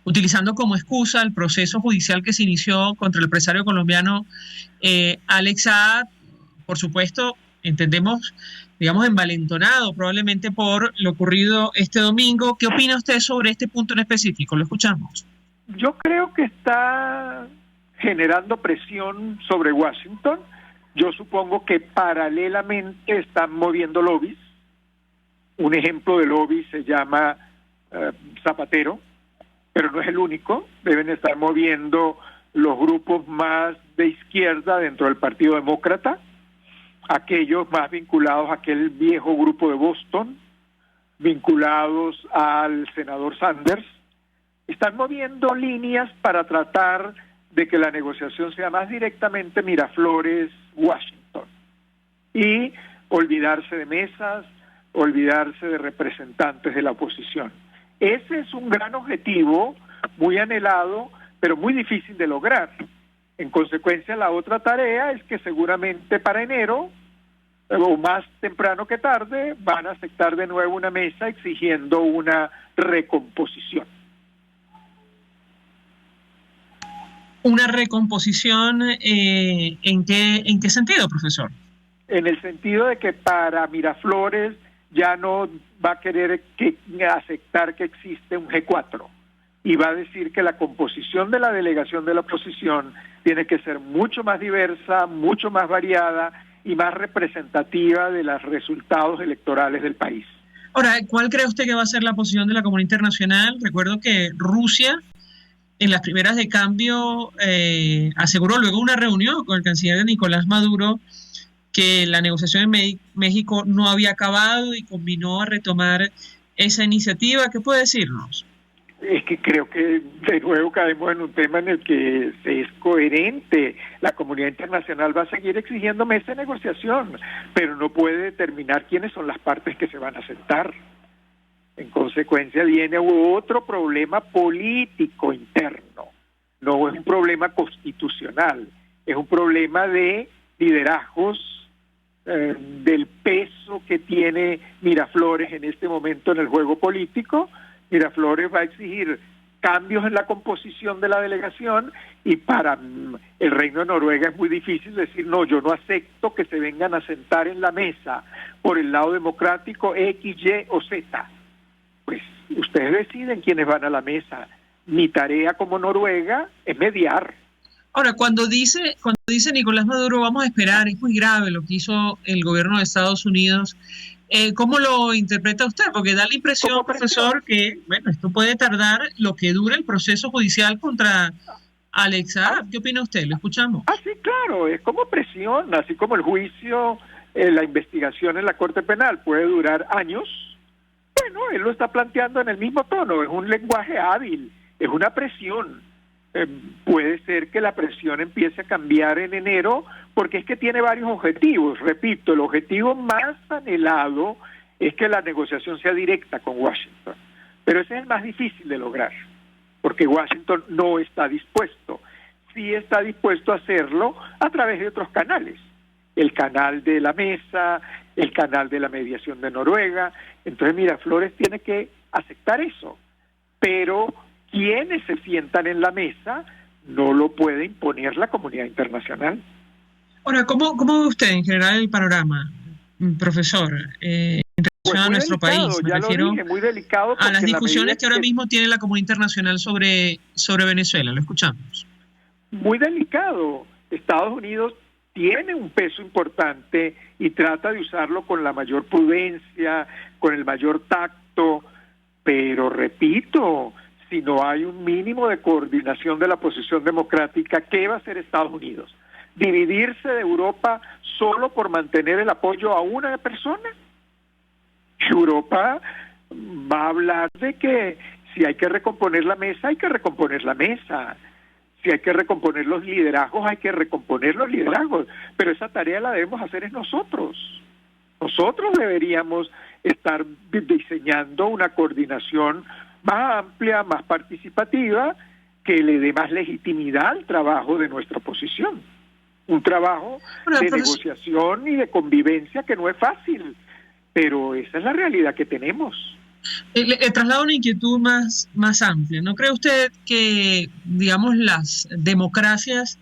utilizando como excusa el proceso judicial que se inició contra el empresario colombiano Alex Saab, por supuesto, entendemos, digamos, envalentonado probablemente por lo ocurrido este domingo. ¿Qué opina usted sobre este punto en específico? Lo escuchamos. Yo creo que está generando presión sobre Washington. Yo supongo que paralelamente están moviendo lobbies. Un ejemplo de lobby se llama Zapatero, pero no es el único. Deben estar moviendo los grupos más de izquierda dentro del Partido Demócrata, aquellos más vinculados a aquel viejo grupo de Boston, vinculados al senador Sanders. Están moviendo líneas para tratar de que la negociación sea más directamente Miraflores-Washington, y olvidarse de mesas, olvidarse de representantes de la oposición. Ese es un gran objetivo, muy anhelado, pero muy difícil de lograr. En consecuencia, la otra tarea es que seguramente para enero, o más temprano que tarde, van a aceptar de nuevo una mesa exigiendo una recomposición. ¿Una recomposición en qué sentido, profesor? En el sentido de que para Miraflores ya no va a querer aceptar que existe un G4, y va a decir que la composición de la delegación de la oposición tiene que ser mucho más diversa, mucho más variada y más representativa de los resultados electorales del país. Ahora, ¿cuál cree usted que va a ser la posición de la comunidad internacional? Recuerdo que Rusia, en las primeras de cambio, aseguró luego una reunión con el canciller Nicolás Maduro que la negociación en México no había acabado y combinó a retomar esa iniciativa. ¿Qué puede decirnos? Es que creo que de nuevo caemos en un tema en el que se es coherente. La comunidad internacional va a seguir exigiendo mesa de negociación, pero no puede determinar quiénes son las partes que se van a sentar. En consecuencia viene otro problema político interno. No es un problema constitucional, es un problema de liderazgos, del peso que tiene Miraflores en este momento en el juego político. Miraflores va a exigir cambios en la composición de la delegación y para el Reino de Noruega es muy difícil decir, no, yo no acepto que se vengan a sentar en la mesa por el lado democrático X, Y o Z. Pues ustedes deciden quiénes van a la mesa. Mi tarea como Noruega es mediar. Ahora, cuando dice Nicolás Maduro, vamos a esperar, es muy grave lo que hizo el gobierno de Estados Unidos. ¿Cómo lo interpreta usted? Porque da la impresión, profesor, que bueno, esto puede tardar lo que dura el proceso judicial contra Alex Saab. ¿Qué opina usted? Lo escuchamos. Sí, claro, es como presión, así como el juicio, la investigación en la Corte Penal puede durar años. Bueno, él lo está planteando en el mismo tono, es un lenguaje hábil, es una presión. Puede ser que la presión empiece a cambiar en enero, porque es que tiene varios objetivos. Repito, el objetivo más anhelado es que la negociación sea directa con Washington, pero ese es el más difícil de lograr, porque Washington no está dispuesto. Sí está dispuesto a hacerlo a través de otros canales, el canal de la mesa, el canal de la mediación de Noruega. Entonces Miraflores tiene que aceptar eso, pero quienes se sientan en la mesa no lo puede imponer la comunidad internacional. Ahora, ¿cómo ve usted en general el panorama, profesor, en relación a nuestro país? Me refiero muy delicado a las discusiones que ahora mismo tiene la comunidad internacional sobre Venezuela. Lo escuchamos. Muy delicado. Estados Unidos tiene un peso importante y trata de usarlo con la mayor prudencia, con el mayor tacto, pero repito, si no hay un mínimo de coordinación de la posición democrática, ¿qué va a hacer Estados Unidos? ¿Dividirse de Europa solo por mantener el apoyo a una persona? Europa va a hablar de que si hay que recomponer la mesa, hay que recomponer la mesa. Si hay que recomponer los liderazgos, hay que recomponer los liderazgos. Pero esa tarea la debemos hacer es nosotros. Nosotros deberíamos estar diseñando una coordinación más amplia, más participativa, que le dé más legitimidad al trabajo de nuestra oposición. Un trabajo de negociación y de convivencia que no es fácil, pero esa es la realidad que tenemos. Le traslado una inquietud más amplia. ¿No cree usted que, digamos, las democracias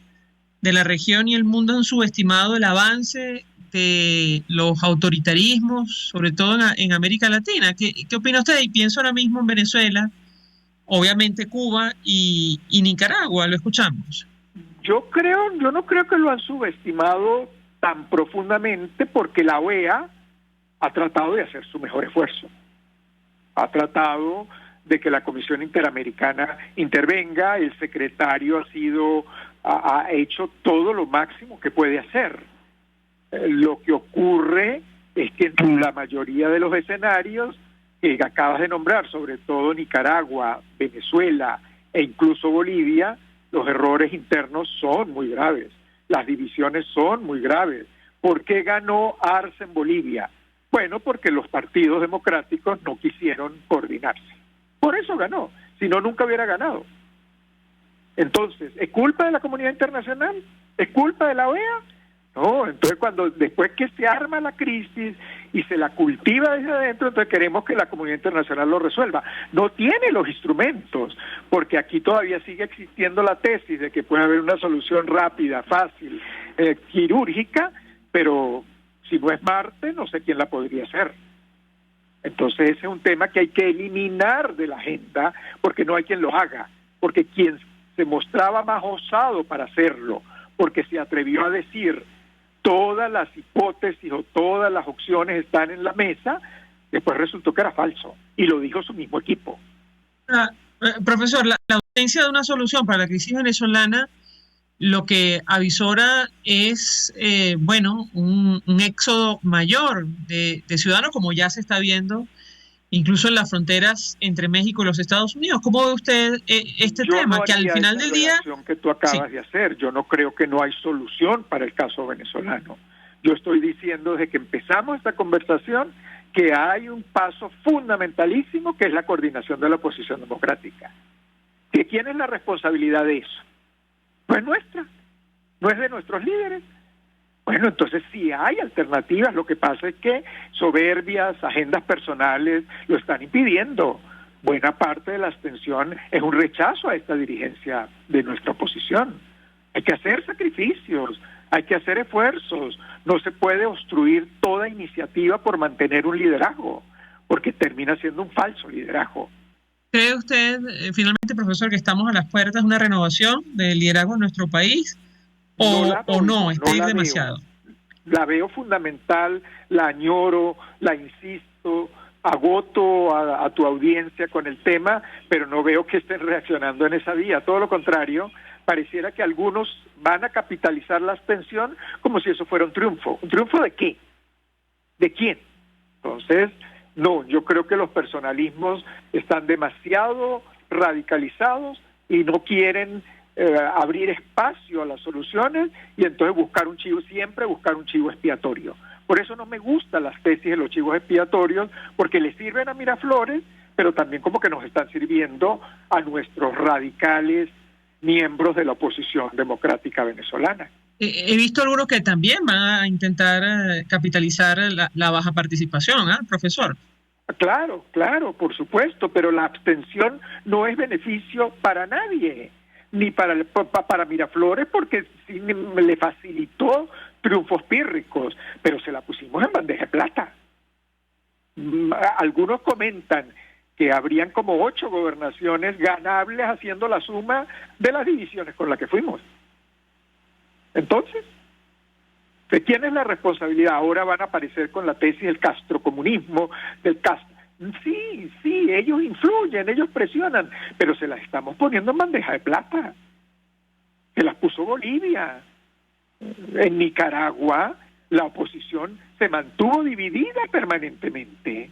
de la región y el mundo han subestimado el avance de los autoritarismos, sobre todo en América Latina? ¿Qué opina usted? Y pienso ahora mismo en Venezuela, obviamente Cuba y Nicaragua. Lo escuchamos. Yo no creo que lo han subestimado tan profundamente, porque la OEA ha tratado de hacer su mejor esfuerzo. Ha tratado de que la Comisión Interamericana intervenga, el secretario ha hecho todo lo máximo que puede hacer. Lo que ocurre es que en la mayoría de los escenarios que acabas de nombrar, sobre todo Nicaragua, Venezuela e incluso Bolivia, los errores internos son muy graves, las divisiones son muy graves. ¿Por qué ganó Arce en Bolivia? Bueno, porque los partidos democráticos no quisieron coordinarse. Por eso ganó, si no, nunca hubiera ganado. Entonces, ¿es culpa de la comunidad internacional? ¿Es culpa de la OEA? No, entonces después que se arma la crisis y se la cultiva desde adentro, entonces queremos que la comunidad internacional lo resuelva. No tiene los instrumentos, porque aquí todavía sigue existiendo la tesis de que puede haber una solución rápida, fácil, quirúrgica, pero si no es Marte, no sé quién la podría hacer. Entonces ese es un tema que hay que eliminar de la agenda, porque no hay quien lo haga, porque quien se mostraba más osado para hacerlo, porque se atrevió a decir todas las hipótesis o todas las opciones están en la mesa, después resultó que era falso, y lo dijo su mismo equipo. Profesor, la ausencia de una solución para la crisis venezolana lo que avisora es, un éxodo mayor de ciudadanos, como ya se está viendo incluso en las fronteras entre México y los Estados Unidos. ¿Cómo ve usted este tema? Que al final del día... que tú acabas de hacer, yo no creo que no hay solución para el caso venezolano. Yo estoy diciendo desde que empezamos esta conversación que hay un paso fundamentalísimo, que es la coordinación de la oposición democrática. ¿De quién es la responsabilidad de eso? No es nuestra, no es de nuestros líderes. Bueno, entonces sí hay alternativas, lo que pasa es que soberbias, agendas personales lo están impidiendo. Buena parte de la abstención es un rechazo a esta dirigencia de nuestra oposición. Hay que hacer sacrificios, hay que hacer esfuerzos, no se puede obstruir toda iniciativa por mantener un liderazgo, porque termina siendo un falso liderazgo. ¿Cree usted, finalmente, profesor, que estamos a las puertas de una renovación del liderazgo en nuestro país? ¿O no? ¿Está ahí demasiado? La veo fundamental, la añoro, la insisto, agoto a tu audiencia con el tema, pero no veo que estén reaccionando en esa vía. Todo lo contrario, pareciera que algunos van a capitalizar la abstención como si eso fuera un triunfo. ¿Un triunfo de qué? ¿De quién? Entonces, no, yo creo que los personalismos están demasiado radicalizados y no quieren abrir espacio a las soluciones, y entonces siempre buscar un chivo expiatorio. Por eso no me gustan las tesis de los chivos expiatorios, porque le sirven a Miraflores, pero también como que nos están sirviendo a nuestros radicales miembros de la oposición democrática venezolana. He visto algunos que también van a intentar capitalizar la baja participación, profesor. Claro, por supuesto, pero la abstención no es beneficio para nadie, ni para Miraflores, porque sí le facilitó triunfos pírricos, pero se la pusimos en bandeja de plata. Algunos comentan que habrían como 8 gobernaciones ganables haciendo la suma de las divisiones con las que fuimos. Entonces, ¿de quién es la responsabilidad? Ahora van a aparecer con la tesis del castrocomunismo, del castro. Sí, ellos influyen, ellos presionan, pero se las estamos poniendo en bandeja de plata. Se las puso Bolivia. En Nicaragua, la oposición se mantuvo dividida permanentemente.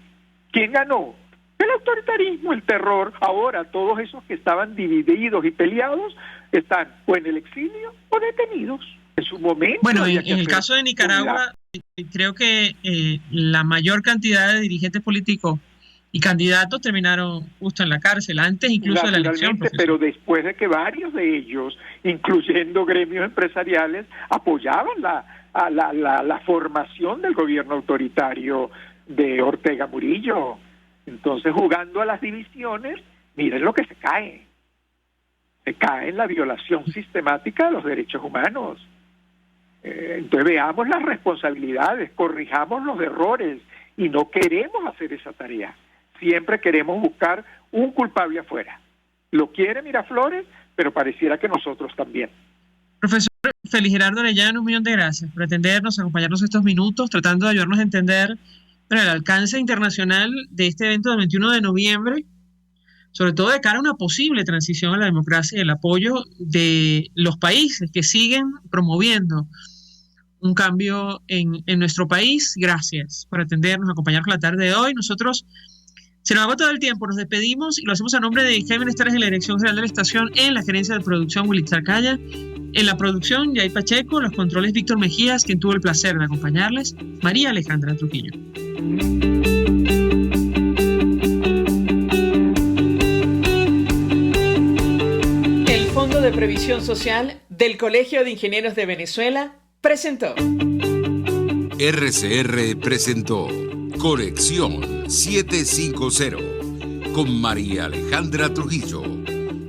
¿Quién ganó? El autoritarismo, el terror. Ahora todos esos que estaban divididos y peleados están o en el exilio o detenidos. En su momento. Bueno, en el caso de Nicaragua, creo que la mayor cantidad de dirigentes políticos y candidatos terminaron justo en la cárcel, antes incluso de la elección. Pero después de que varios de ellos, incluyendo gremios empresariales, apoyaban la formación del gobierno autoritario de Ortega Murillo. Entonces, jugando a las divisiones, miren lo que se cae. Se cae en la violación sistemática de los derechos humanos. Entonces, veamos las responsabilidades, corrijamos los errores, y no queremos hacer esa tarea. Siempre queremos buscar un culpable afuera. Lo quiere Miraflores, pero pareciera que nosotros también. Profesor Félix Gerardo Arellano, 1.000.000 de gracias por atendernos, acompañarnos estos minutos, tratando de ayudarnos a entender el alcance internacional de este evento del 21 de noviembre, sobre todo de cara a una posible transición a la democracia y el apoyo de los países que siguen promoviendo un cambio en nuestro país. Gracias por atendernos, acompañarnos la tarde de hoy. Nosotros se nos agotó el tiempo, nos despedimos y lo hacemos a nombre de Jaime Nestares en la dirección general de la estación, en la gerencia de producción Wilitzer Calla, en la producción Yay Pacheco, los controles Víctor Mejías, quien tuvo el placer de acompañarles, María Alejandra Trujillo. El Fondo de Previsión Social del Colegio de Ingenieros de Venezuela presentó. RCR presentó Conexión 750 con María Alejandra Trujillo.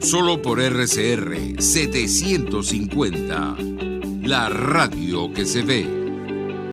Solo por RCR 750, la radio que se ve.